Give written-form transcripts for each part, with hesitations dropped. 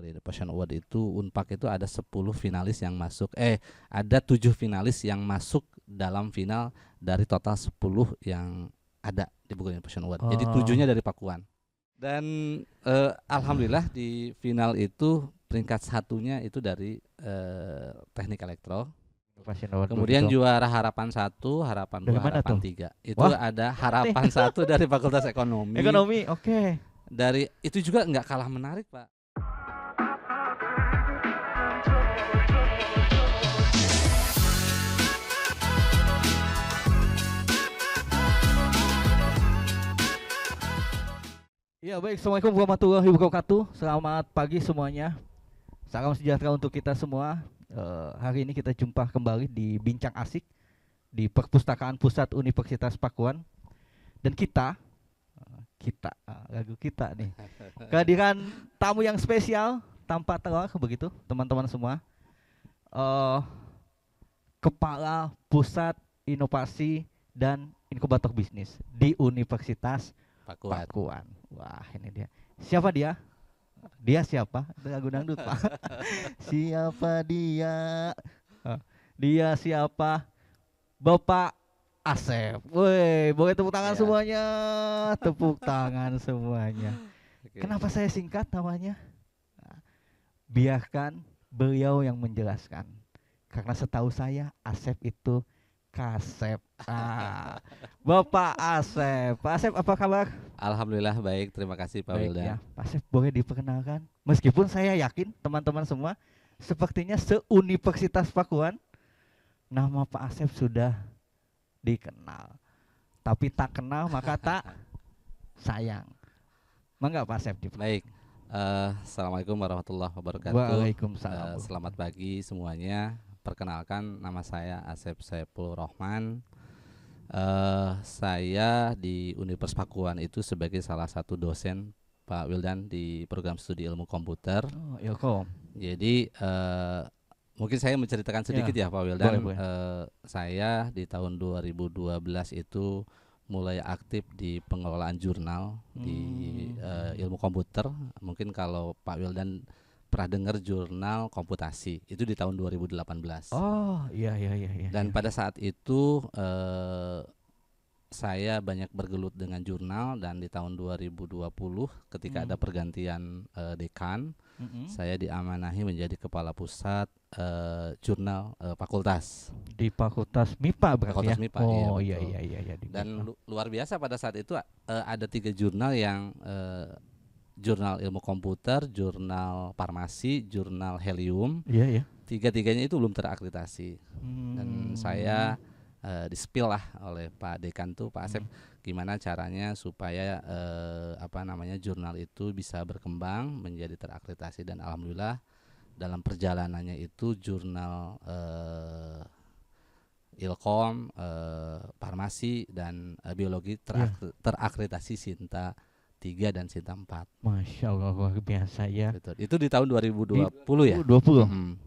Bogor Innovation Award itu Unpak itu ada 10 finalis yang masuk, ada 7 finalis yang masuk dalam final dari total 10 yang ada di Bogor Innovation Award. Jadi 7-nya dari Pakuan. Dan alhamdulillah di final itu peringkat satunya itu dari teknik elektro. Kemudian juara harapan 1, harapan 2, harapan 3. Itu ada harapan 1 dari Fakultas Ekonomi. Ekonomi, oke. Dari itu juga nggak kalah menarik, Pak. Ya baik, assalamualaikum warahmatullahi wabarakatuh. Selamat pagi semuanya. Salam sejahtera untuk kita semua. Hari ini kita jumpa kembali di Bincang Asik di Perpustakaan Pusat Universitas Pakuan. Dan lagu kita nih, kehadiran tamu yang spesial tanpa teror begitu teman-teman semua. Kepala Pusat Inovasi dan Inkubator Bisnis di Universitas Pakuan. Wah, ini dia. Siapa dia? Dia siapa? Itu lagu dangdut, Pak. Siapa dia? Dia siapa? Bapak Asep. Woi, boleh tepuk tangan semuanya. Tepuk tangan semuanya. Kenapa saya singkat namanya? Biarkan beliau yang menjelaskan. Karena setahu saya Asep itu Kasep. Bapak Asep. Pak Asep, apa kabar? Alhamdulillah baik, terima kasih Pak Wildan. Ya, Pak Asep boleh diperkenalkan. Meskipun saya yakin teman-teman semua sepertinya se-Universitas Pakuan nama Pak Asep sudah dikenal. Tapi tak kenal maka tak sayang. Mangga Pak Asep. Baik. Assalamualaikum warahmatullahi wabarakatuh. Waalaikumsalam. Selamat pagi semuanya. Perkenalkan, nama saya Asep Saiful Rohman. Saya di Universitas Pakuan itu sebagai salah satu dosen Pak Wildan di program studi ilmu komputer. Ilkom. Jadi mungkin saya menceritakan sedikit ya Pak Wildan. Saya di tahun 2012 itu mulai aktif di pengelolaan jurnal di ilmu komputer. Mungkin kalau Pak Wildan pernah dengar jurnal komputasi, itu di tahun 2018. Oh iya. Dan pada saat itu saya banyak bergelut dengan jurnal, dan di tahun 2020 ketika ada pergantian dekan, saya diamanahi menjadi kepala pusat jurnal fakultas. Di Fakultas MIPA berarti Fakultas ya? MIPA, oh iya. Dan luar biasa pada saat itu ada 3 jurnal yang jurnal ilmu komputer, jurnal farmasi, jurnal helium. Iya. 3-tiganya itu belum terakreditasi. Dan saya di-spill lah oleh Pak Dekan tuh, Pak Asep, gimana caranya supaya jurnal itu bisa berkembang menjadi terakreditasi. Dan alhamdulillah dalam perjalanannya itu jurnal Ilkom, farmasi dan biologi terakreditasi Sinta 3 dan Sinta 4. Masya Allah, luar biasa ya. Betul. Itu di tahun 2020 ya. 20.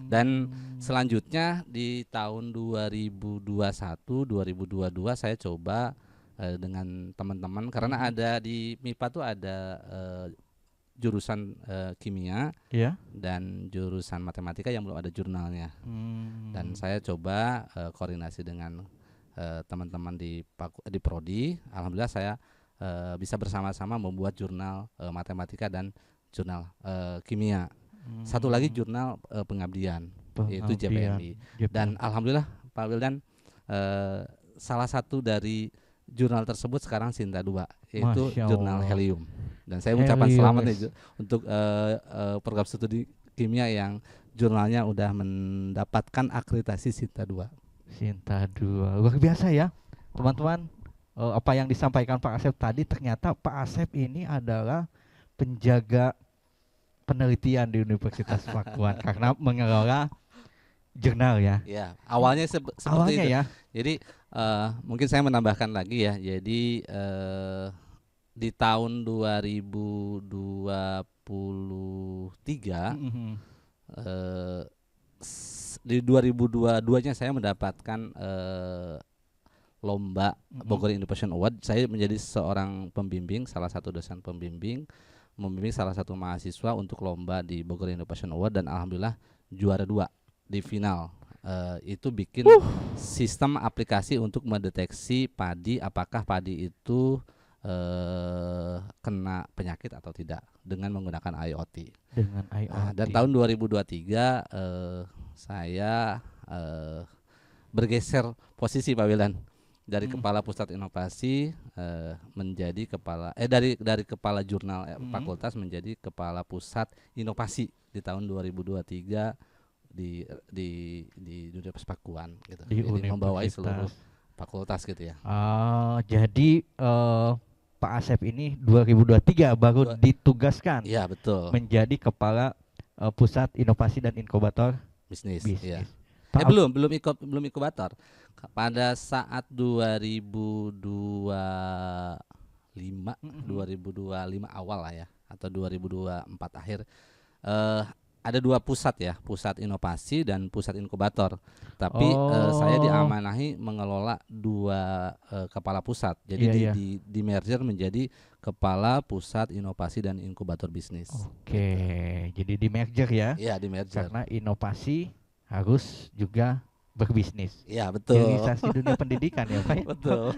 Dan selanjutnya di tahun 2021, 2022 saya coba dengan teman-teman, karena ada di MIPA tuh ada jurusan kimia dan jurusan matematika yang belum ada jurnalnya. Dan saya coba koordinasi dengan teman-teman di prodi. Alhamdulillah saya bisa bersama-sama membuat jurnal matematika dan jurnal kimia. Satu lagi jurnal pengabdian, yaitu JPMI. Dan alhamdulillah Pak Wildan, salah satu dari jurnal tersebut sekarang Sinta 2, yaitu jurnal helium. Dan saya mengucapkan selamat nih untuk program studi kimia yang jurnalnya udah mendapatkan akreditasi Sinta 2. Sinta 2, luar biasa ya teman-teman. Apa yang disampaikan Pak Asep tadi, ternyata Pak Asep ini adalah penjaga penelitian di Universitas Pakuan karena mengelola jurnal ya. Ya, awalnya seperti itu. Ya. Jadi mungkin saya menambahkan lagi ya. Jadi di tahun 2023 di 2022-nya saya mendapatkan lomba Bogor Innovation Award. Saya menjadi seorang pembimbing, salah satu dosen pembimbing, membimbing salah satu mahasiswa untuk lomba di Bogor Innovation Award dan alhamdulillah juara 2 di final. Itu bikin sistem aplikasi untuk mendeteksi padi, apakah padi itu kena penyakit atau tidak dengan menggunakan IoT. Dengan IoT. Dan tahun 2023 saya bergeser posisi Pak Wildan dari kepala pusat inovasi menjadi kepala dari kepala jurnal fakultas menjadi kepala pusat inovasi di tahun 2023 di Universitas Pakuan gitu. Di Jadi membawai seluruh fakultas gitu ya. Jadi Pak Asep ini 2023 baru ditugaskan. Iya, betul. Menjadi kepala pusat inovasi dan inkubator bisnis. Ya. Belum inkubator. Pada saat 2025 awal lah ya, atau 2024 akhir, ada 2 pusat ya, pusat inovasi dan pusat inkubator. Tapi saya diamanahi mengelola 2 kepala pusat. Jadi di merger menjadi kepala pusat inovasi dan inkubator bisnis. Oke, jadi di merger ya? Iya, di merger. Karena inovasi harus juga berbisnis. Iya, betul. Hilirisasi dunia pendidikan ya Pak. Betul.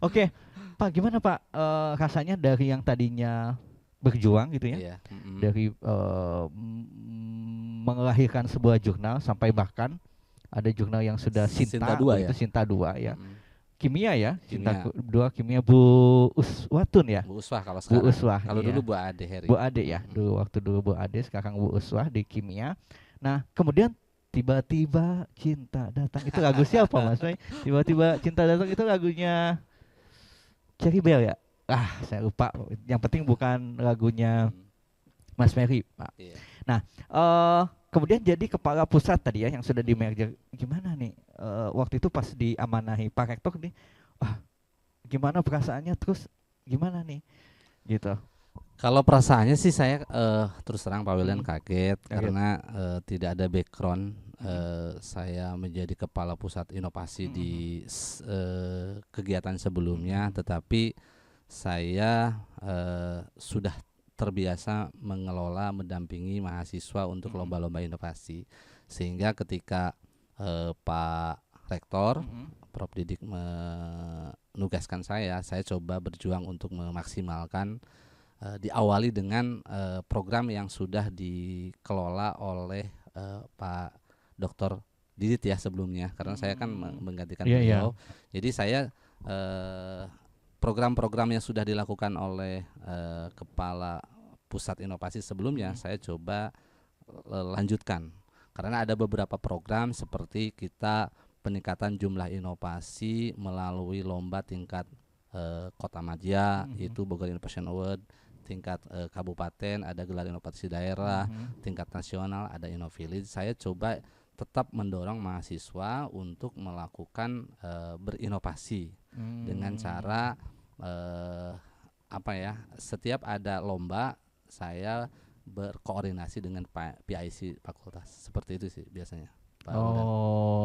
Oke, Pak, gimana Pak rasanya dari yang tadinya berjuang gitu ya, dari melahirkan sebuah jurnal sampai bahkan ada jurnal yang sudah Sinta 2 itu Sinta 2 ya. Kimia ya, Sinta 2 kimia Bu Uswatun ya. Bu Uswah kalau sekarang. Bu Uswah. Kalau dulu Bu Ade Heri. Bu Ade ya. Dulu Bu Ade, sekarang Bu Uswah di kimia. Nah, kemudian tiba-tiba cinta datang. Itu lagu siapa Mas? Tiba-tiba cinta datang itu lagunya Cherry Bell ya? Saya lupa. Yang penting bukan lagunya Mas Ferry, Pak. Nah, kemudian jadi kepala pusat tadi ya yang sudah di merger. Gimana nih waktu itu pas diamanahi Pak Rektor nih? Gimana perasaannya, terus gimana nih? Gitu. Kalau perasaannya sih saya terus terang Pak Wildan kaget karena tidak ada background. Saya menjadi kepala pusat inovasi di kegiatan sebelumnya, tetapi saya sudah terbiasa mendampingi mahasiswa untuk lomba-lomba inovasi, sehingga ketika Pak Rektor, Prof Didik menugaskan saya coba berjuang untuk memaksimalkan, diawali dengan program yang sudah dikelola oleh Pak Dr. Didit ya sebelumnya, karena saya kan menggantikan beliau. Jadi saya program-program yang sudah dilakukan oleh kepala pusat inovasi sebelumnya saya coba lanjutkan, karena ada beberapa program seperti kita peningkatan jumlah inovasi melalui lomba tingkat kota madya, itu Bogor Innovation Award, tingkat kabupaten ada gelar inovasi daerah, tingkat nasional ada Innovillage. Saya coba tetap mendorong mahasiswa untuk melakukan berinovasi dengan cara setiap ada lomba saya berkoordinasi dengan PIC fakultas, seperti itu sih biasanya.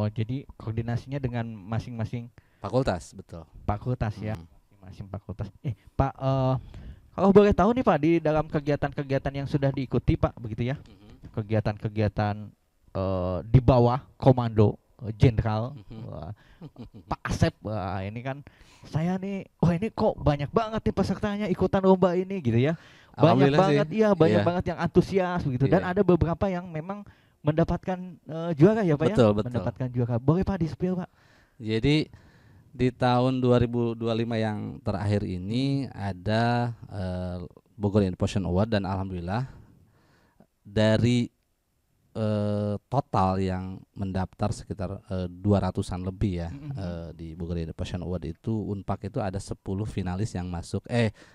Jadi koordinasinya dengan masing-masing fakultas, betul. Fakultas ya, masing-masing fakultas. Pak, kalau boleh tahu nih Pak, di dalam kegiatan-kegiatan yang sudah diikuti Pak, begitu ya, kegiatan-kegiatan di bawah komando jenderal Pak Asep, ini kan saya nih, ini kok banyak banget nih pesertanya ikutan lomba ini gitu ya, banyak banget sih. Banyak banget yang antusias begitu, dan ada beberapa yang memang mendapatkan juara ya Pak. Betul. Mendapatkan juara. Boleh Pak di-spill Pak? Jadi di tahun 2025 yang terakhir ini ada Bogor Innovation Award, dan alhamdulillah dari total yang mendaftar sekitar 200-an lebih ya, di Bogor Innovation Award itu Unpak itu ada 10 finalis yang masuk,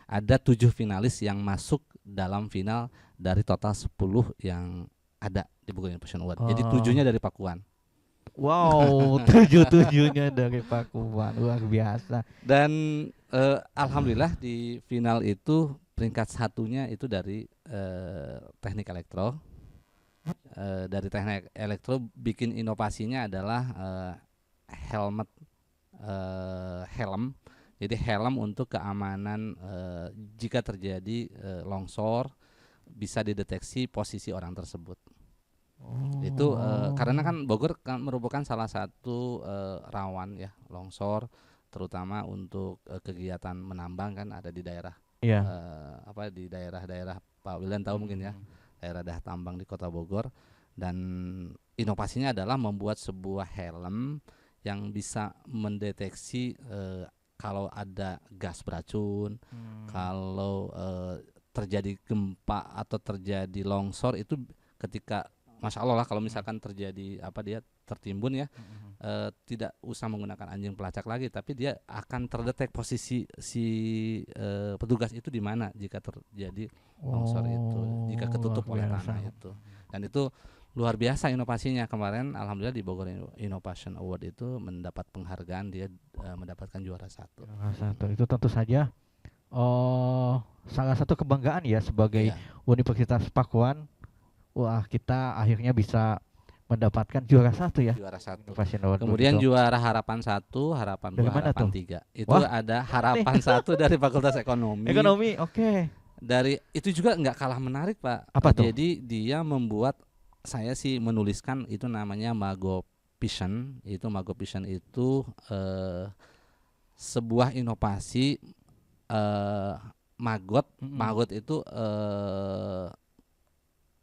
ada 7 finalis yang masuk dalam final dari total 10 yang ada di Bogor Innovation Award. Jadi 7-nya dari Pakuan. Wow, 7-7-nya dari Pakuan, luar biasa. Dan alhamdulillah di final itu peringkat 1-nya itu dari teknik elektro. Dari teknik elektro bikin inovasinya adalah helm Jadi helm untuk keamanan jika terjadi longsor bisa dideteksi posisi orang tersebut. Itu karena kan Bogor kan merupakan salah satu rawan ya longsor, terutama untuk kegiatan menambang kan ada di daerah Iya. di daerah-daerah Pak Wildan tahu mungkin ya, daerah tambang di Kota Bogor. Dan inovasinya adalah membuat sebuah helm yang bisa mendeteksi kalau ada gas beracun, kalau terjadi gempa atau terjadi longsor itu ketika Masya Allah lah kalau misalkan terjadi dia tertimbun ya, tidak usah menggunakan anjing pelacak lagi, tapi dia akan terdetek posisi si petugas itu di mana jika terjadi longsor itu, jika ketutup oleh tanah itu. Dan itu luar biasa inovasinya. Kemarin alhamdulillah di Bogor Innovation Award itu mendapat penghargaan, dia mendapatkan juara 1. Itu tentu saja salah satu kebanggaan ya sebagai Universitas Pakuan. Wah, kita akhirnya bisa mendapatkan juara 1 ya. Juara 1. Kemudian Kemudian juara harapan 1, harapan 2, harapan 3. Itu ada harapan 1 dari Fakultas Ekonomi. Ekonomi, oke. Dari itu juga nggak kalah menarik, Pak. Apa tuh? Jadi dia membuat, saya sih menuliskan itu namanya Magovision. Magovision itu sebuah inovasi maggot itu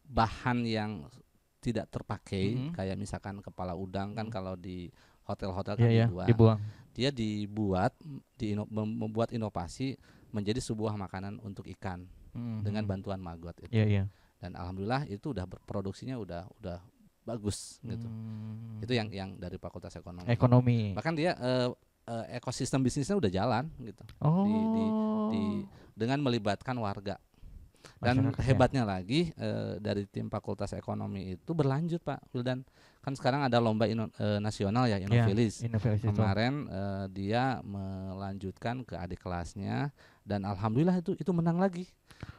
bahan yang tidak terpakai, kayak misalkan kepala udang kan kalau di hotel-hotel kan dibuang. Dia membuat inovasi menjadi sebuah makanan untuk ikan dengan bantuan maggot itu. Dan alhamdulillah itu udah produksinya udah bagus gitu. Itu yang dari Fakultas Ekonomi. Bahkan dia ekosistem bisnisnya udah jalan gitu. Dengan melibatkan warga. Dan hebatnya lagi dari tim Fakultas Ekonomi itu berlanjut Pak Wildan. Kan sekarang ada lomba nasional ya, Innovilis. Kemarin dia melanjutkan ke adik kelasnya dan alhamdulillah itu menang lagi.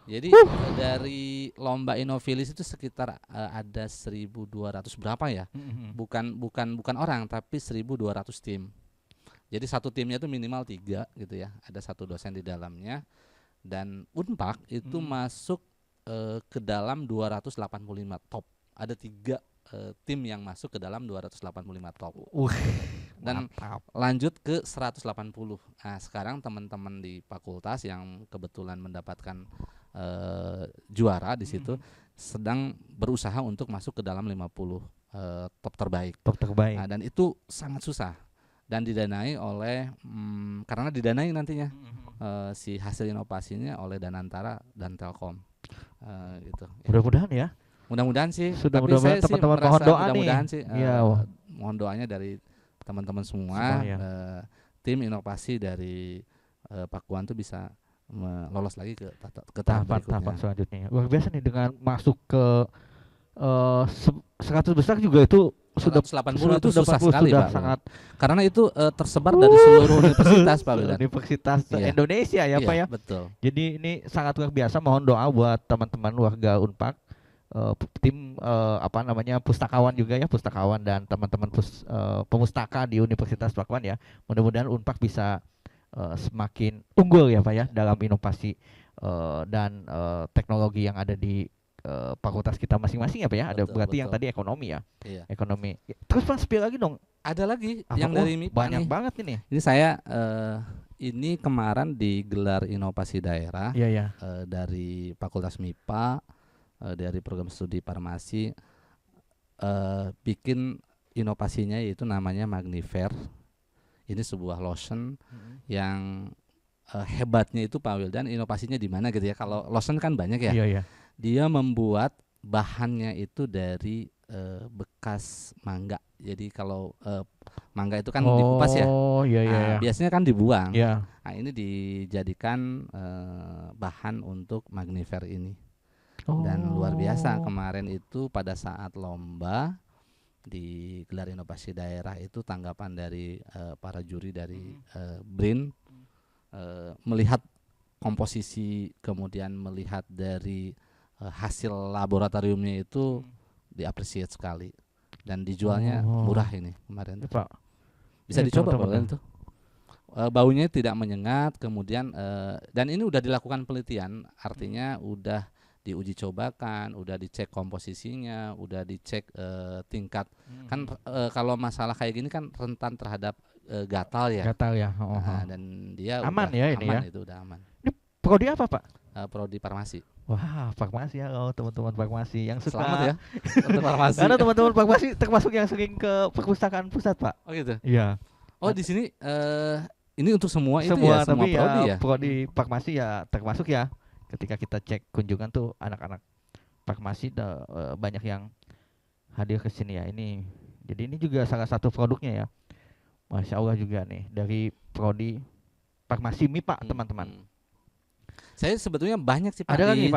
Jadi dari lomba Innovilis itu sekitar ada 1.200 berapa ya? Bukan orang tapi 1.200 tim. Jadi satu timnya itu minimal 3 gitu ya. Ada 1 dosen di dalamnya. Dan Unpak itu masuk ke dalam 285 top. Ada 3 tim yang masuk ke dalam 285 top. Dan lanjut ke 180. Nah, sekarang teman-teman di fakultas yang kebetulan mendapatkan juara di situ sedang berusaha untuk masuk ke dalam 50 top terbaik. Nah, dan itu sangat susah. Dan didanai oleh karena didanai nantinya si hasil inovasinya oleh Danantara dan Telkom gitu. Mudah-mudahan ya. Mudah-mudahan sih. Tapi saya teman-teman mohon doa mudah-mudahan nih. sih. Mohon doanya dari teman-teman semua. Tim inovasi dari Pakuan tuh bisa lolos lagi ke tahapan selanjutnya. Luar biasa nih dengan masuk ke 100 besar juga itu 180 itu susah sekali Pak. Sangat, karena itu tersebar dari seluruh universitas Pak Wildan. Universitas Indonesia ya Pak ya. Betul. Jadi ini sangat luar biasa. Mohon doa buat teman-teman warga Unpak, tim pustakawan juga ya, pustakawan dan teman-teman pemustaka di Universitas Pakuan ya. Mudah-mudahan Unpak bisa semakin unggul ya Pak ya dalam inovasi dan teknologi yang ada di fakultas kita masing-masing ya Pak ya. Ada berarti yang tadi ekonomi ya. Ekonomi. Terus Pak spill lagi dong. Ada lagi yang dari MIPA banyak nih. Banget ini. Ini saya ini kemarin digelar inovasi daerah dari Fakultas MIPA dari program studi farmasi bikin inovasinya yaitu namanya Magnifer. Ini sebuah lotion yang hebatnya itu Pak Wildan, inovasinya di mana gitu ya. Kalau lotion kan banyak ya. Dia membuat bahannya itu dari bekas mangga. Jadi kalau mangga itu kan dikupas ya. Biasanya kan dibuang. Nah, ini dijadikan bahan untuk Magnifer ini. Dan luar biasa kemarin itu pada saat lomba di gelar inovasi daerah itu tanggapan dari para juri dari BRIN melihat komposisi kemudian melihat dari hasil laboratoriumnya itu diapresiasi sekali dan dijualnya murah ini kemarin tuh. Pak. Bisa dicoba Pak itu. baunya tidak menyengat, kemudian dan ini udah dilakukan penelitian, artinya udah diuji cobakan, udah dicek komposisinya, udah dicek tingkat kan kalau masalah kayak gini kan rentan terhadap gatal ya. Gatal ya. Dan dia Aman udah ya ini aman, ya. itu udah aman. Ini prodi apa Pak? Prodi farmasi. Wah, farmasi ya, teman-teman farmasi yang suka. Selamat ya untuk farmasi. Karena teman-teman farmasi termasuk yang sering ke perpustakaan pusat Pak. Oh gitu. Iya. Oh di sini ini untuk semua itu Semua, ya, semua tapi prodi ya. Prodi farmasi ya termasuk ya. Ketika kita cek kunjungan tuh anak-anak farmasi banyak yang hadir ke sini ya. Jadi ini juga salah satu produknya ya. Masya Allah juga nih dari prodi farmasi MIPA teman-teman. Saya sebetulnya banyak sih Pak, ada di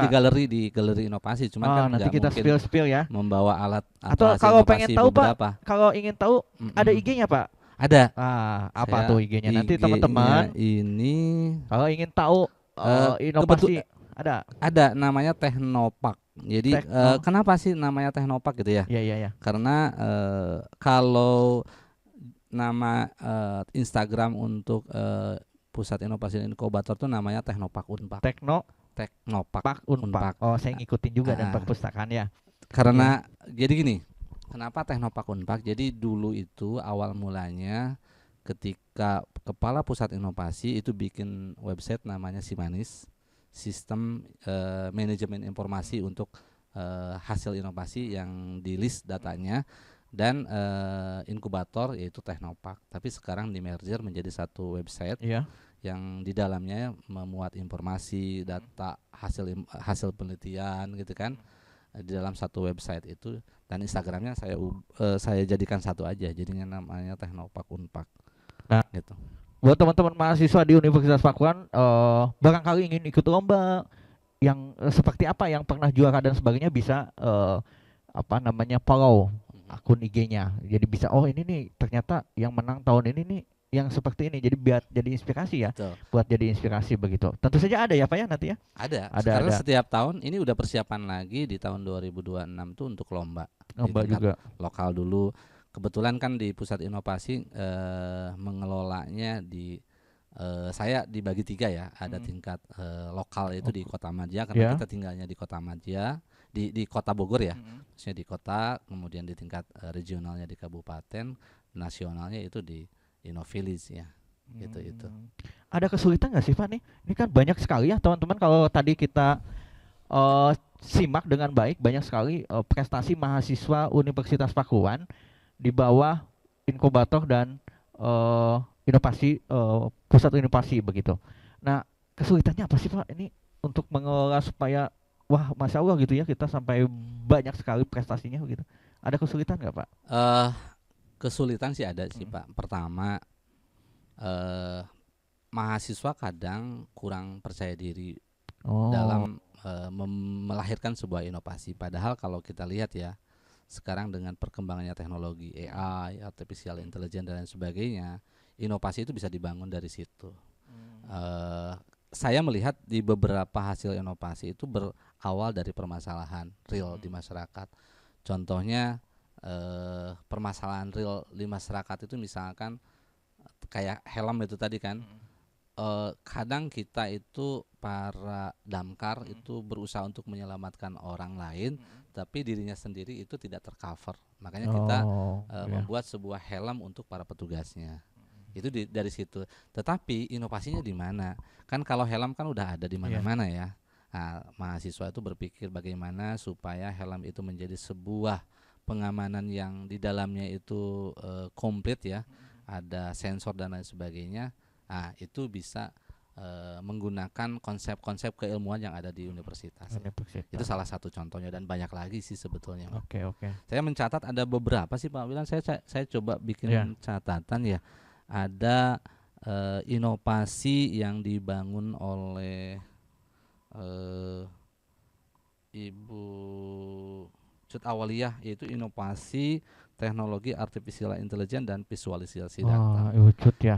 galeri inovasi, cuman kan nanti kita spill ya. Membawa alat atau kalau pengen tahu beberapa. Pak, kalau ingin tahu ada IG-nya Pak. Ada. Apa tuh IG-nya? Nanti teman-teman ini kalau ingin tahu inovasi ada namanya Teknopak. Jadi kenapa sih namanya Teknopak gitu ya? Iya. Karena kalau nama Instagram untuk Pusat Inovasi dan Inkubator itu namanya Teknopak Unpak. Teknopak Unpak. Oh, saya ngikutin juga dan perpustakaan ya. Karena jadi gini, kenapa Teknopak Unpak? Jadi dulu itu awal mulanya ketika Kepala Pusat Inovasi itu bikin website namanya Simanis, Sistem Manajemen Informasi untuk hasil inovasi yang di list datanya, dan inkubator yaitu Teknopak. Tapi sekarang di merger menjadi satu website yang di dalamnya memuat informasi, data, hasil penelitian gitu kan, di dalam satu website itu. Dan Instagramnya saya jadikan satu aja, jadinya namanya Teknopak Unpak. Nah, gitu. Buat teman-teman mahasiswa di Universitas Pakuan barangkali ingin ikut lomba yang seperti apa, yang pernah juara dan sebagainya, bisa follow akun IG-nya. Jadi bisa, oh ini nih ternyata yang menang tahun ini nih yang seperti ini. Jadi biar jadi inspirasi ya. Betul. Buat jadi inspirasi begitu. Tentu saja ada ya Pak ya nanti ya. Ada. Karena setiap tahun ini udah persiapan lagi di tahun 2026 tuh untuk lomba. Lomba juga lokal dulu. Kebetulan kan di Pusat Inovasi mengelolanya saya dibagi 3 ya. Ada tingkat lokal itu di Kota Madia, karena kita tinggalnya di Kota Madia, di Kota Bogor ya. Maksudnya di kota, kemudian di tingkat regionalnya di kabupaten, nasionalnya itu di Inovilis ya. Itu. Ada kesulitan nggak sih Pak nih? Ini kan banyak sekali ya teman-teman, kalau tadi kita simak dengan baik, banyak sekali prestasi mahasiswa Universitas Pakuan di bawah inkubator dan inovasi pusat inovasi begitu. Nah, kesulitannya apa sih Pak ini untuk mengelola supaya Masya Allah gitu ya, kita sampai banyak sekali prestasinya gitu. Ada kesulitan nggak Pak? Kesulitan sih ada sih Pak. Pertama, mahasiswa kadang kurang percaya diri dalam melahirkan sebuah inovasi. Padahal kalau kita lihat ya, sekarang dengan perkembangannya teknologi AI, artificial intelligence dan lain sebagainya, inovasi itu bisa dibangun dari situ. Saya melihat di beberapa hasil inovasi itu berawal dari permasalahan real di masyarakat. Contohnya permasalahan real di masyarakat itu misalkan kayak helm itu tadi kan. Kadang kita itu para damkar itu berusaha untuk menyelamatkan orang lain, tapi dirinya sendiri itu tidak tercover. Makanya kita membuat sebuah helm untuk para petugasnya. Itu dari situ. Tetapi inovasinya di mana? Kan kalau helm kan udah ada di mana-mana ya. Nah, mahasiswa itu berpikir bagaimana supaya helm itu menjadi sebuah pengamanan yang di dalamnya itu komplit ya. Ada sensor dan lain sebagainya. Nah, itu bisa menggunakan konsep-konsep keilmuan yang ada di universitas. Itu salah satu contohnya dan banyak lagi sih sebetulnya. Oke. Saya mencatat ada beberapa sih Pak Wilan. Saya coba bikin catatan ya. Ada inovasi yang dibangun oleh Ibu Cut Awaliyah, yaitu inovasi teknologi artificial intelligence dan visualisasi data.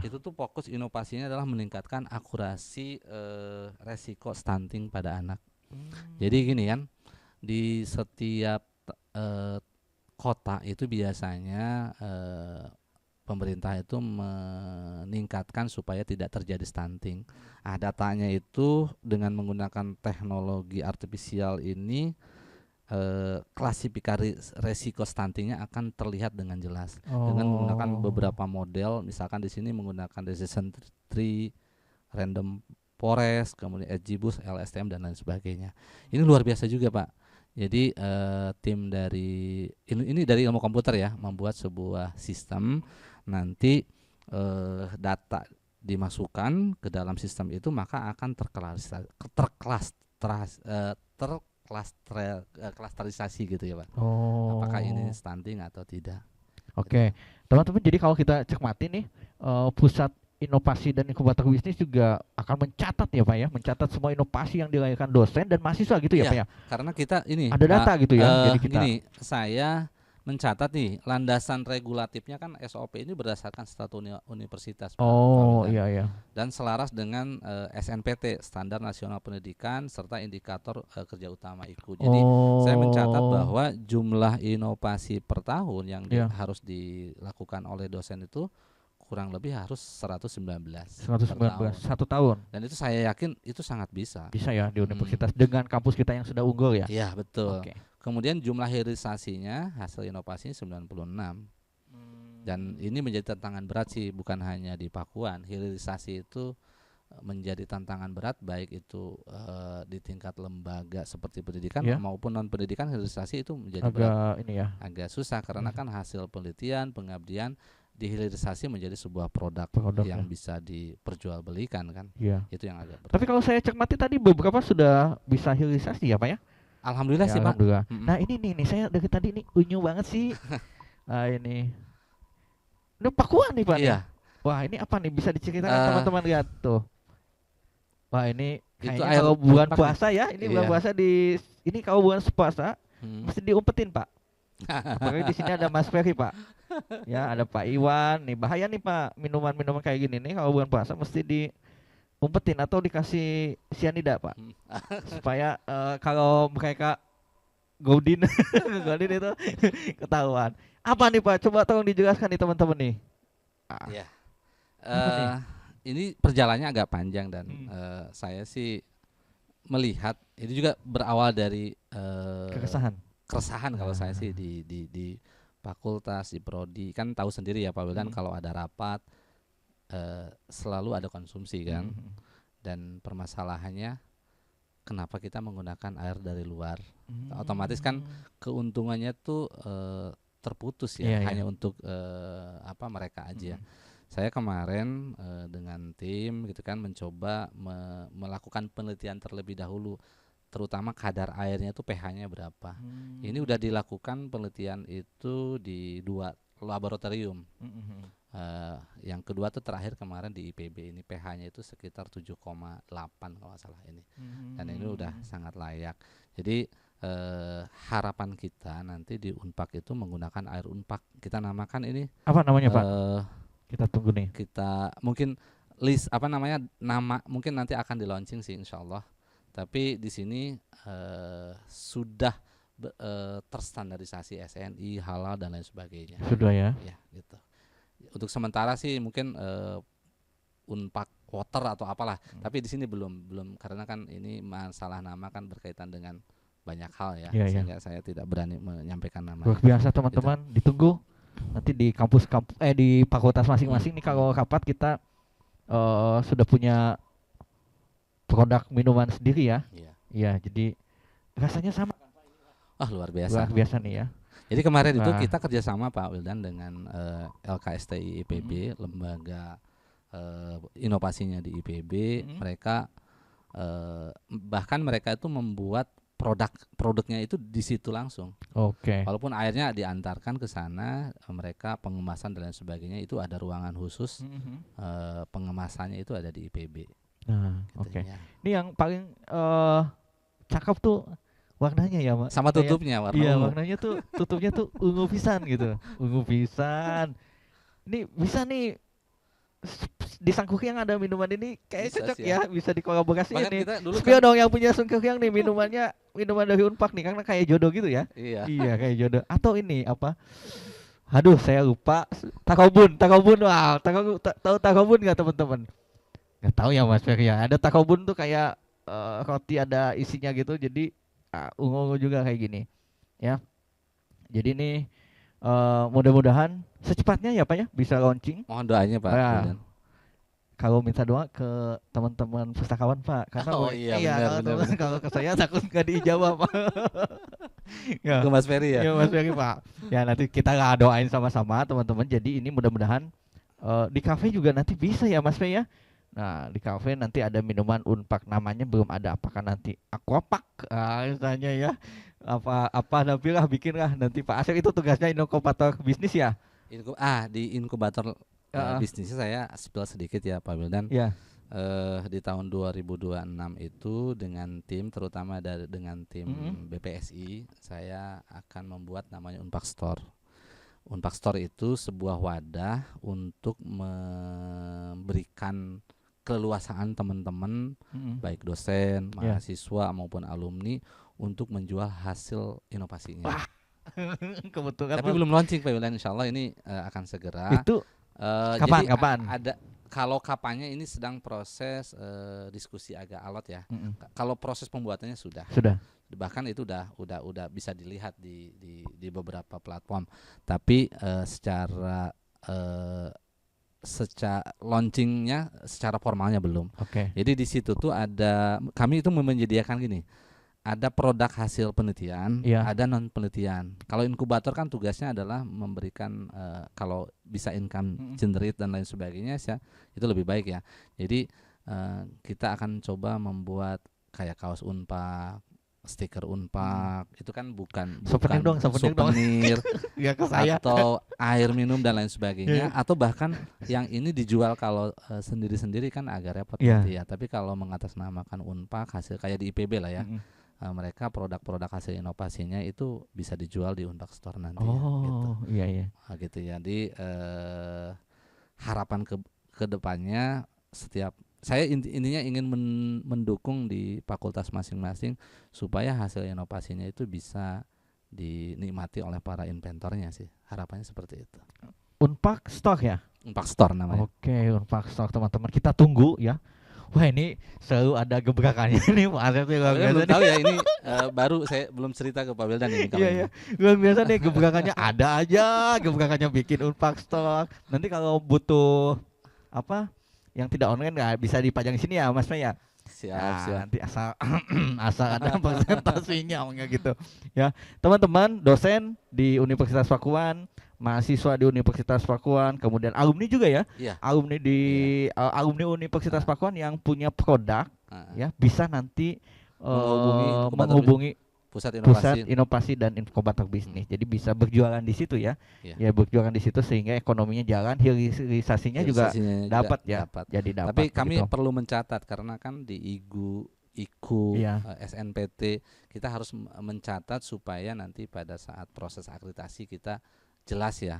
Itu tuh fokus inovasinya adalah meningkatkan akurasi resiko stunting pada anak. Jadi gini kan, di setiap kota itu biasanya pemerintah itu meningkatkan supaya tidak terjadi stunting. Datanya itu dengan menggunakan teknologi artifisial ini klasifikasi resiko stuntingnya akan terlihat dengan jelas dengan menggunakan beberapa model. Misalkan di sini menggunakan decision tree, random forest, kemudian XGBoost, LSTM dan lain sebagainya. Ini luar biasa juga Pak. Jadi tim dari ini dari ilmu komputer ya membuat sebuah sistem, nanti data dimasukkan ke dalam sistem itu maka akan terklasterisasi gitu ya Pak. Apakah ini stunting atau tidak? Oke, teman-teman. Jadi kalau kita cermati nih, pusat inovasi dan inkubator bisnis juga akan mencatat ya Pak ya, mencatat semua inovasi yang dilahirkan dosen dan mahasiswa gitu ya Pak ya. Karena kita ini ada data Pak, gitu ya. Jadi kita gini, saya mencatat nih landasan regulatifnya kan SOP ini berdasarkan statuta universitas Pak. Iya. Dan selaras dengan SNPT Standar Nasional Pendidikan serta indikator kerja utama IKU. Jadi saya mencatat bahwa jumlah inovasi per tahun yang harus dilakukan oleh dosen itu kurang lebih harus 119 satu tahun. Dan itu saya yakin itu sangat bisa ya di universitas dengan kampus kita yang sudah unggul ya. Iya betul. Kemudian jumlah hilirisasinya hasil inovasinya 96. Dan ini menjadi tantangan berat sih, bukan hanya di Pakuan. Hilirisasi itu menjadi tantangan berat baik itu di tingkat lembaga seperti pendidikan maupun non pendidikan. Hilirisasi itu menjadi agak susah karena kan hasil penelitian, pengabdian dihilirisasi menjadi sebuah produk yang bisa diperjualbelikan kan. Itu yang agak berat. Tapi kalau saya cermati tadi beberapa sudah bisa hilirisasi ya Pak ya. Alhamdulillah sih Pak. Nah ini nih saya dari tadi nih unyu banget sih. Ini Pakuan nih Pak. Iya. Wah ini apa nih, bisa diceritakan teman-teman lihat tuh. Wah ini itu kalau bulan puasa ya. Ini bulan puasa ini kalau bulan puasa mesti diumpetin Pak. Apalagi di sini ada Mas Ferry Pak. Ya ada Pak Iwan nih. Bahaya nih Pak, minuman kayak gini nih kalau bulan puasa mesti diumpetin atau dikasih sianida Pak. Supaya kalau mereka godin itu ketahuan. Apa nih Pak? Coba tolong dijelaskan nih teman-teman nih. Ini perjalanannya agak panjang dan saya sih melihat ini juga berawal dari keresahan kalau saya sih di fakultas, di prodi. Kan tahu sendiri ya Pak Wildan, kalau ada rapat selalu ada konsumsi kan. Dan permasalahannya kenapa kita menggunakan air dari luar? Otomatis kan keuntungannya tuh terputus ya, hanya untuk mereka aja. Saya kemarin dengan tim gitu kan mencoba melakukan penelitian terlebih dahulu, terutama kadar airnya itu pH-nya berapa. Ini udah dilakukan penelitian itu di 2 laboratorium. Yang kedua tuh terakhir kemarin di IPB, ini pH-nya itu sekitar 7,8 kalau nggak salah ini. Dan ini udah sangat layak. Jadi harapan kita nanti di Unpak itu menggunakan air Unpak. Kita namakan ini apa namanya Pak? Kita tunggu nih. Kita mungkin nama mungkin nanti akan di launching sih insyaallah. Tapi di sini sudah terstandarisasi SNI, halal dan lain sebagainya. Sudah ya? Ya gitu. Untuk sementara sih mungkin Unpak Water atau apalah. Tapi di sini belum karena kan ini masalah nama kan berkaitan dengan banyak hal ya. Sehingga saya tidak berani menyampaikan nama. Luar biasa teman-teman, ditunggu nanti di kampus di fakultas masing-masing nih kalau rapat kita sudah punya produk minuman sendiri ya. Iya, jadi rasanya sama. Luar biasa. Luar biasa nih ya. Jadi kemarin itu kita kerjasama Pak Wildan dengan LKSTI IPB, lembaga inovasinya di IPB. Mereka bahkan mereka itu membuat produknya itu di situ langsung. Walaupun airnya diantarkan ke sana, mereka pengemasan dan lain sebagainya itu ada ruangan khusus. Pengemasannya itu ada di IPB. Nah, gitu ya. Ini yang paling cakep tuh warnanya ya, Mas. Sama tutupnya warna ungu. Warnanya tuh tutupnya tuh ungu pisan gitu. Ungu pisan. Ini bisa nih di Sangkuriang ada minuman ini kayak cocok ya, bisa dikolaborasiin nih. Spill dong yang punya Sangkuriang nih minuman dari Unpak nih, karena kayak jodoh gitu ya. Iya, kayak jodoh. Atau ini apa? Aduh, saya lupa. Takobun, wow, tahu takobun nggak teman-teman? Nggak tahu ya Mas Ferry ya. Ada takobun tuh kayak roti ada isinya gitu, jadi ungu-ungu juga kayak gini, ya. Jadi ini mudah-mudahan secepatnya ya Pak ya bisa launching. Mohon doanya Pak Ya, Wildan. kalau minta doa ke teman-teman pustakawan Pak, karena Oh iya, iya benar, kalau benar, teman- benar. kalau ke saya takut nggak dijawab Pak. Ya. Ke Mas Ferry ya. Iya Mas Ferry Pak. Ya nanti kita lah doain sama-sama teman-teman. Jadi ini mudah-mudahan di kafe juga nanti bisa ya Mas Ferry ya. Nah di kafe nanti ada minuman unpak, namanya belum ada, apakah nanti aquapark misalnya ya, apa nanti lah bikin lah nanti Pak Asep. Itu tugasnya inkubator bisnis ya. Di inkubator Heeh. bisnisnya saya spill sedikit ya Pak Wildan. Ya. Di tahun 2026 itu dengan tim, terutama dengan tim BPSI, saya akan membuat namanya Unpak Store. Unpak Store itu sebuah wadah untuk memberikan keleluasaan teman-teman, baik dosen, mahasiswa maupun alumni untuk menjual hasil inovasinya. Wah, kebetulan Tapi belum launching Pak Wildan, insya Allah ini akan segera. itu Jadi kapan? ada, kalau kapannya ini sedang proses diskusi agak alot ya. Kalau proses pembuatannya sudah, bahkan itu udah bisa dilihat di beberapa platform. Tapi secara launchingnya secara formalnya belum. Oke. Jadi di situ tuh kami itu menyediakan gini. Ada produk hasil penelitian, ada non penelitian. Kalau inkubator kan tugasnya adalah memberikan kalau bisa income generate dan lain sebagainya, itu lebih baik ya. Jadi kita akan coba membuat kayak kaos Unpak, stiker Unpak, itu kan bukan souvenir Ya ke saya. atau air minum dan lain sebagainya, atau bahkan yang ini dijual kalau sendiri-sendiri kan agak repot nanti ya. Tapi kalau mengatasnamakan Unpak hasil kayak di IPB lah ya. Mereka produk-produk hasil inovasinya itu bisa dijual di Unpak Store nanti. Oh, gitu. Iya. Gitu ya. Jadi harapan ke depannya saya intinya ingin mendukung di fakultas masing-masing supaya hasil inovasinya itu bisa dinikmati oleh para inventornya sih. Harapannya seperti itu. Unpak Store ya? Unpak Store namanya. Oke, Unpak Store teman-teman. Kita tunggu ya. Wah ini selalu ada gebrakannya nih Pak Asep. Belum tahu ya ini baru saya belum cerita ke Pak Wildan ini. Iya. Luar biasa nih gebrakannya, ada aja gebrakannya bikin Unpak Store. Nanti kalau butuh apa yang tidak online nggak bisa dipajang di sini ya Mas ya. Siap. Nanti asal ada presentasinya gitu ya. Teman-teman dosen di Universitas Pakuan, mahasiswa di Universitas Pakuan, kemudian alumni juga ya. Alumni alumni Universitas Pakuan yang punya produk ya bisa nanti menghubungi Pusat Inovasi dan Inkubator Bisnis. Jadi bisa berjualan di situ ya. Ya berjualan di situ sehingga ekonominya jalan, hilirisasinya juga dapat ya. Jadi dapat. Tapi kami perlu mencatat karena kan di IKU SNPT kita harus mencatat supaya nanti pada saat proses akreditasi kita jelas ya,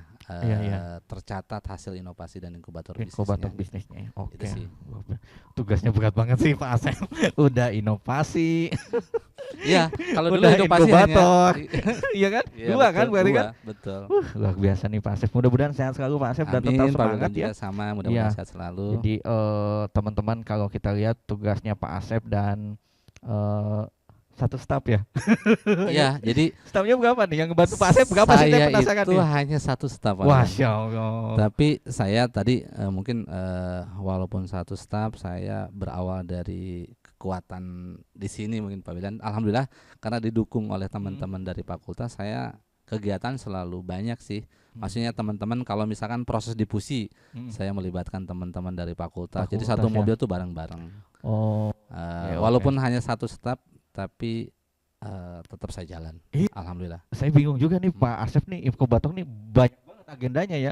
tercatat hasil inovasi dan inkubator bisnisnya. Oke. Itu sih. Tugasnya berat banget sih Pak Asep. Udah inovasi. Iya, kalau dulu inovasi inkubator. Iya kan? Dua kan berarti kan? Betul. Luar biasa nih Pak Asep. Mudah-mudahan sehat selalu Pak Asep dan tetap semangat ya. Sama, mudah-mudahan sehat selalu. Jadi teman-teman kalau kita lihat tugasnya Pak Asep dan satu staf ya. Iya, jadi stafnya berapa nih? Yang ngebantu Pak Asep berapa sih? Saya penasaran itu hanya satu staf. Masya Allah. Tapi saya tadi mungkin walaupun satu staf, saya berawal dari kekuatan di sini mungkin Pak Wildan. Alhamdulillah karena didukung oleh teman-teman dari fakultas, saya kegiatan selalu banyak sih. Maksudnya teman-teman kalau misalkan proses dipusi, saya melibatkan teman-teman dari fakultas. Jadi satu mobil tuh bareng-bareng. Walaupun hanya satu staf, tapi tetap saya jalan. Alhamdulillah. Saya bingung juga nih Pak Asep nih, inkubator nih banyak banget agendanya ya.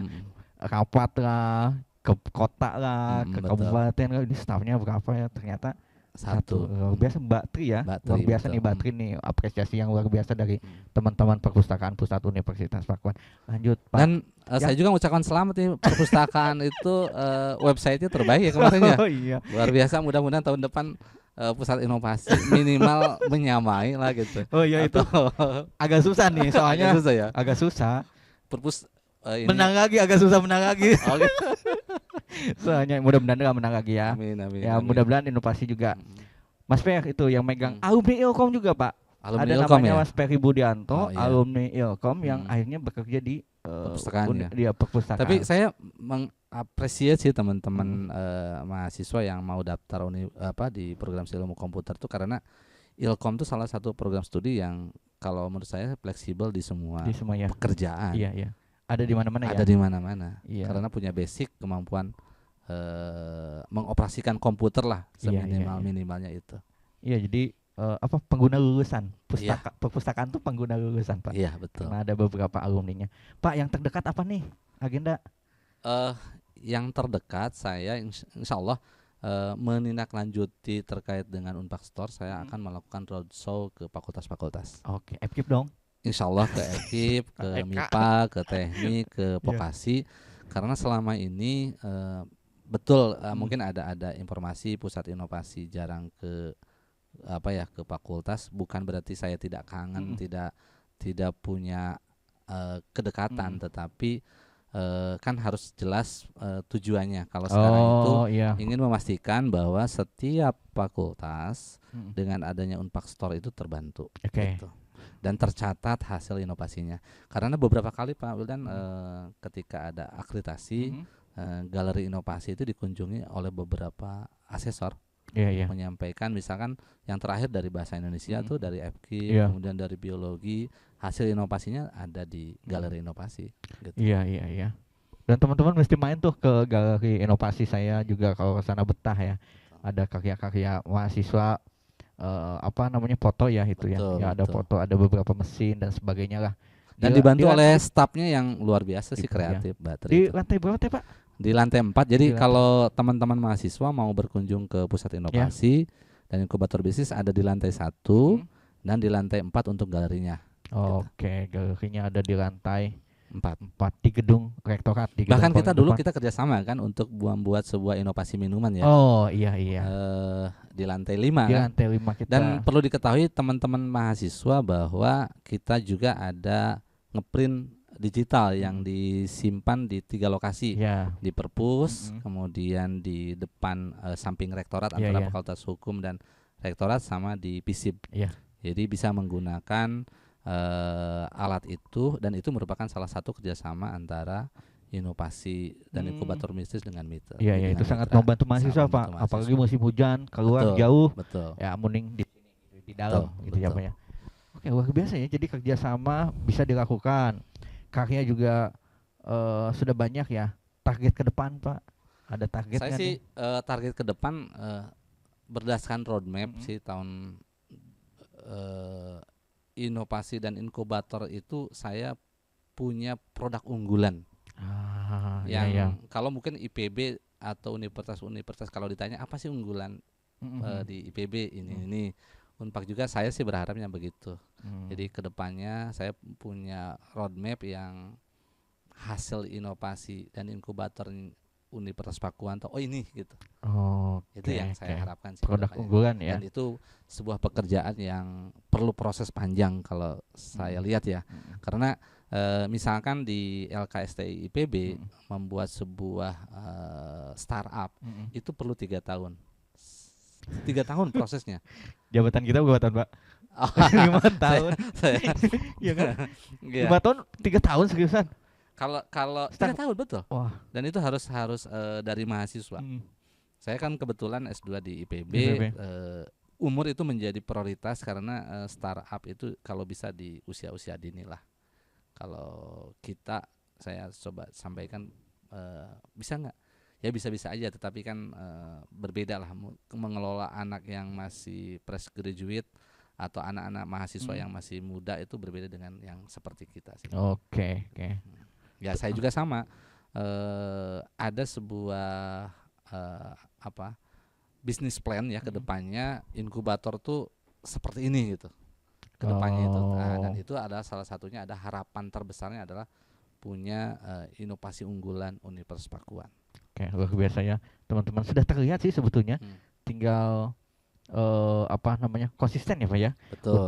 Rapat lah, ke kota lah, ke kabupaten lah. Ini stafnya berapa ya? Ternyata satu. Luar biasa Mbak Tri ya. Luar biasa nih Mbak Tri nih, apresiasi yang luar biasa dari teman-teman perpustakaan Pusat Universitas Pakuan. Lanjut Pak. Dan saya juga mengucapkan selamat nih, perpustakaan itu website-nya terbaik ya kemarin ya. Iya. Luar biasa, mudah-mudahan tahun depan Pusat Inovasi minimal menyamai lah gitu. Oh iya itu agak susah nih soalnya. Agak susah ya. Agak susah. ini Menang lagi, agak susah menang lagi. oke. Soalnya mudah-mudahan nggak menang lagi ya. Amin amin Ya amin. mudah-mudahan inovasi juga. Mm, Mas Per itu yang megang mm. alumni Ilkom juga Pak. Alumni Ada Ilkom namanya ya? Mas Peri Budianto, Oh iya. alumni Ilkom yang Mm. akhirnya bekerja di Perpustakaan ya. dia Tapi perpustakaan. saya mengapresiasi teman-teman Mm. mahasiswa yang mau daftar di program ilmu komputer tuh karena Ilkom tuh salah satu program studi yang kalau menurut saya fleksibel di semua Di semua ya. pekerjaan. Iya, iya. Ada di mana-mana ya. Ada di mana-mana. Iya. Karena punya basic kemampuan mengoperasikan komputer lah Iya, iya, seminimal iya. minimalnya itu. Iya, jadi pengguna lulusan Iya. perpustakaan tuh pengguna lulusan Pak. Iya betul. Karena ada beberapa alumninya. Pak, yang terdekat apa nih agenda? Eh yang terdekat saya insya Allah menindaklanjuti terkait dengan Unpak Store, saya akan melakukan roadshow ke fakultas-fakultas. Oke, FKIP dong. Insya Allah ke FKIP, ke EK. MIPA, ke Teknik, ke Vokasi. Karena selama ini betul mungkin ada informasi pusat inovasi jarang ke ke fakultas, bukan berarti saya tidak kangen, tidak punya kedekatan, tetapi kan harus jelas tujuannya. Kalau sekarang itu iya. ingin memastikan bahwa setiap fakultas dengan adanya Unpak Store itu terbantu. Oke. Gitu. Dan tercatat hasil inovasinya. Karena beberapa kali Pak Wildan ketika ada akreditasi galeri inovasi itu dikunjungi oleh beberapa asesor. Iya. Menyampaikan misalkan yang terakhir dari bahasa Indonesia tuh dari FKIP, Iya. kemudian dari biologi, hasil inovasinya ada di galeri inovasi gitu. Iya. Dan teman-teman mesti main tuh ke galeri inovasi, saya juga kalau ke sana betah ya. Ada karya-karya mahasiswa foto ya itu. Betul, ya. Ya ada betul. foto, ada beberapa mesin dan sebagainya lah. Dan dibantu oleh stafnya yang luar biasa sih, Gitu, kreatif Di itu. lantai berapa teh Pak? Di lantai 4. Jadi Di lantai kalau teman-teman mahasiswa mau berkunjung ke pusat inovasi dan inkubator bisnis ada di lantai 1 dan di lantai 4 untuk galerinya. Oke, galerinya ada di lantai 4 di gedung rektorat, di gedung bahkan kita dulu depan. kita kerjasama kan untuk membuat sebuah inovasi minuman ya. Oh iya. Di lantai 5 Di kan. lantai 5 kita. Dan perlu diketahui teman-teman mahasiswa bahwa kita juga ada ngeprint digital yang disimpan di 3 lokasi. Di Perpus, kemudian di depan samping rektorat antara Fakultas Hukum dan rektorat, sama di FISIP. Jadi bisa menggunakan alat itu, dan itu merupakan salah satu kerjasama antara inovasi dan inkubator bisnis dengan mitra. Iya, itu sangat membantu mahasiswa Pak. Apalagi musim hujan, keluar jauh. Betul. Ya mending di dalam gitu ya Pak ya. Oke, luar biasa ya. Jadi kerjasama bisa dilakukan. Karya juga sudah banyak ya. Target ke depan Pak, ada target? Saya sih target ke depan berdasarkan roadmap sih tahun inovasi dan inkubator itu saya punya produk unggulan yang kalau mungkin IPB atau universitas kalau ditanya apa sih unggulan di IPB ini Unpak juga, saya sih berharapnya begitu. Jadi kedepannya saya punya roadmap yang hasil inovasi dan inkubator Universitas Pakuan ini gitu. Itu yang saya harapkan sih, produk unggulan ya. Dan itu sebuah pekerjaan yang perlu proses panjang kalau saya lihat ya. Karena misalkan di LKSTI IPB membuat sebuah startup itu perlu 3 tahun. 3 tahun prosesnya. Jabatan kita berapa tahun Pak? 5 tahun. Iya kan? 5 tahun, 3 tahun seriusan. Kalau 3 tahun betul. Wah. Dan itu harus dari mahasiswa. Saya kan kebetulan S2 di IPB. Umur itu menjadi prioritas karena startup itu kalau bisa di usia-usia dini lah. Kalau saya coba sampaikan bisa nggak? Ya bisa-bisa aja, tetapi kan berbeda lah mengelola anak yang masih fresh graduate atau anak-anak mahasiswa yang masih muda, itu berbeda dengan yang seperti kita sih. Oke. Ya saya juga sama. Ada sebuah bisnis plan ya kedepannya inkubator tuh seperti ini gitu kedepannya itu. Dan itu adalah salah satunya, ada harapan terbesarnya adalah punya inovasi unggulan Universitas Pakuan. Oke, luar biasa ya teman-teman, sudah terlihat sih sebetulnya. Tinggal konsisten ya Pak ya. Betul.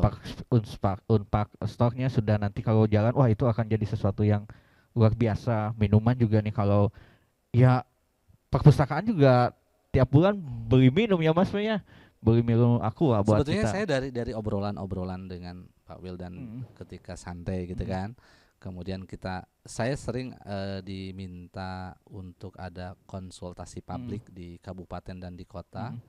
Unpak stoknya sudah, nanti kalau jalan wah itu akan jadi sesuatu yang luar biasa. Minuman juga nih, kalau ya perpustakaan juga tiap bulan beli minum ya Mas ya. Beli minum Aqua buat Sebetulnya kita. saya dari obrolan-obrolan dengan Pak Wildan Mm, ketika santai gitu mm, kan. Kemudian saya sering diminta untuk ada konsultasi mm, publik di kabupaten dan di kota, mm.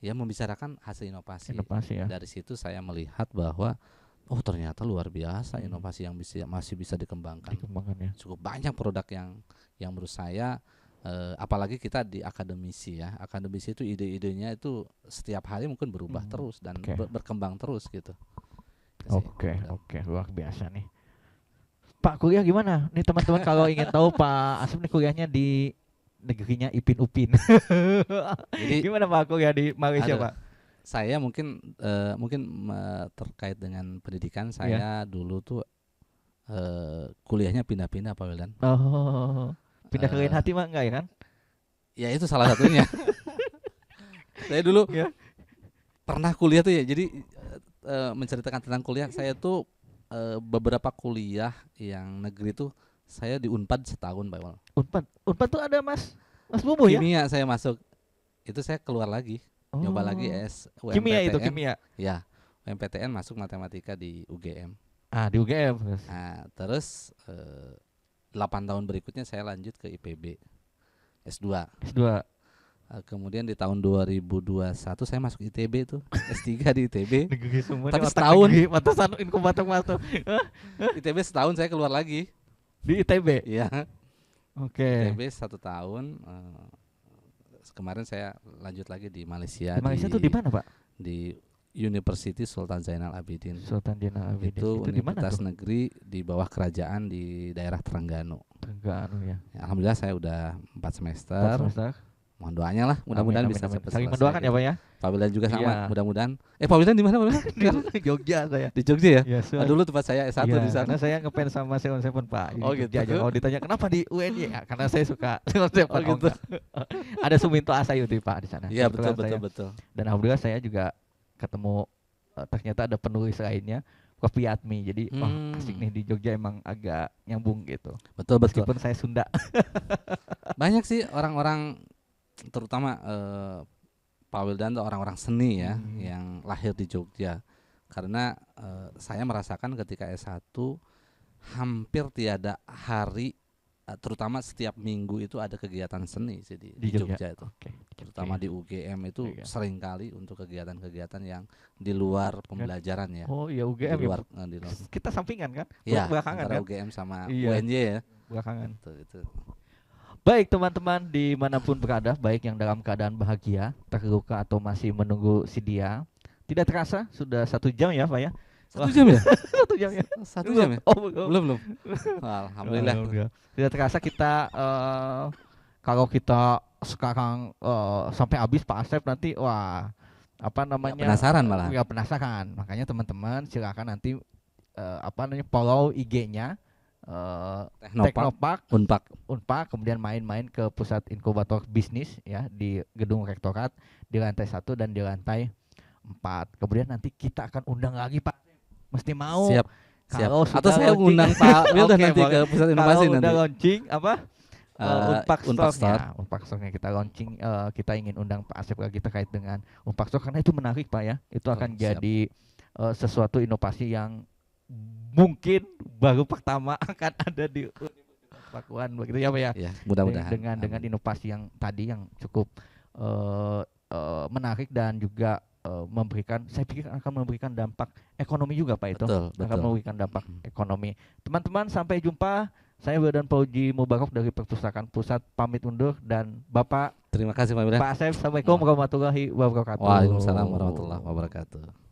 ya membicarakan hasil inovasi. Inovasi ya. Dari situ saya melihat bahwa oh ternyata luar biasa Mm. inovasi yang masih bisa dikembangkan. Dikembangkan ya. Cukup banyak produk yang menurut saya apalagi kita di akademisi ya. Akademisi itu ide-idenya itu setiap hari mungkin berubah Mm. terus dan Oke. berkembang terus gitu. Itu sih, Oke, Wildan. oke, luar biasa nih. Pak, kuliah gimana? Nih teman-teman kalau ingin tahu Pak Asep nih kuliahnya di negerinya Ipin Upin. Jadi Gimana Pak kuliah di Malaysia, aduh, Pak? saya mungkin terkait dengan pendidikan Iya. saya dulu tuh kuliahnya pindah-pindah Pak Wildan. Oh, pindah ke lain Eh, hati mah enggak ya kan? ya itu salah satunya. Saya dulu Ya. pernah kuliah tuh ya. Jadi menceritakan tentang kuliah saya tuh beberapa kuliah yang negeri tuh saya di Unpad setahun Pak Iwan. Unpad. Unpad tuh ada Mas Bubu ya? Kimia saya masuk. Itu saya keluar lagi, nyoba lagi Oh, kimia itu UMPTN. kimia. Ya, UMPTN masuk matematika di UGM. Ah, di UGM. Nah, terus 8 tahun berikutnya saya lanjut ke IPB S2. S2. Kemudian di tahun 2021 saya masuk ITB tuh, S3 di ITB. Negeri semua Tapi nih, otak setahun. negeri, pantesan inkubator masuk. ITB setahun saya keluar lagi. Di ITB. Iya, Oke. ITB 1 tahun. Kemarin saya lanjut lagi di Malaysia Di Malaysia tuh di mana, Pak? di University Sultan Zainal Abidin. Sultan Jenderal Abidin. Itu Itu di mana universitas tuh? negeri di bawah kerajaan di daerah Terengganu. Terengganu ya. Ya, alhamdulillah saya udah 4 Empat semester. semester. Mohon doanya lah, mudah-mudahan Amin, bisa amin. cepat Saling selesai mendoakan ya, gitu. Pak ya. Pak Wildan juga sama, Iya. mudah-mudahan. Pak Wildan di mana Pak Wildan? Di Jogja saya. Di Jogja ya? Ya, Dulu tempat saya S1 iya, di sana. karena saya ngefans sama Seven Seven Pak. Di Oh, Jogja gitu. aja. Kalau ditanya kenapa di UNY ya, karena saya suka Seven Seven. Oh, gitu. enggak. Ada Suminto Asayuti Pak di sana. Iya, Kebetulan betul saya- betul. Dan alhamdulillah saya juga ketemu ternyata ada penulis lainnya, Kopi Atmi. Jadi wah asik nih, di Jogja emang agak nyambung gitu. Betul. Meskipun saya Sunda. Banyak sih orang-orang terutama Pak Wildan tuh orang-orang seni ya yang lahir di Jogja. Karena saya merasakan ketika S1 hampir tiada hari terutama setiap minggu itu ada kegiatan seni sih di Jogja itu. Oke. Terutama di UGM itu Iya. sering kali untuk kegiatan-kegiatan yang di luar pembelajaran ya. Oh iya Di UGM ya. luar di luar. Kita sampingan kan? Ya, Belakangan antara kan? UGM sama Iya. UNY ya. Belakangan. Itu. Baik teman-teman dimanapun berada, baik yang dalam keadaan bahagia, terluka atau masih menunggu si dia. Tidak terasa sudah 1 jam ya Pak ya. 1 jam ya? 1 jam ya. 1 jam ya? Oh, belum. Belum. Alhamdulillah. Tidak terasa kita kalau kita sekarang sampai habis Pak Asep nanti wah apa namanya? penasaran malah. Ya penasaran. Makanya teman-teman silakan nanti follow IG-nya Teknopark, Teknopark Unpak. Unpad, kemudian main-main ke pusat inkubator bisnis ya di gedung rektorat di lantai 1 dan di lantai 4. Kemudian nanti kita akan undang lagi Pak. Mesti mau. Siap. Kalau Atau sudah saya launching- undang Pak Wildan Oke, nanti boleh. ke pusat inovasi Kalau nanti. udah launching apa? Unpak Unpak Store-nya. Unpak Store-nya kita launching, kita ingin undang Pak Asep lagi terkait dengan Unpak Store karena itu menarik Pak ya. Itu akan siap. jadi sesuatu inovasi yang mungkin baru pertama akan ada di Universitas Pakuan begitu ya Pak ya. Ya, mudah-mudahan. Dengan Amin. inovasi yang tadi yang cukup menarik dan juga saya pikir akan memberikan dampak ekonomi juga Pak itu. Betul, Akan betul. memberikan dampak ekonomi. Teman-teman sampai jumpa. Saya Wildan Fauji Mubarok dari Perpustakaan Pusat pamit undur dan Bapak Terima kasih Pak Wildan. Pak Asep. Assalamualaikum warahmatullahi wabarakatuh. Waalaikumsalam warahmatullahi wabarakatuh.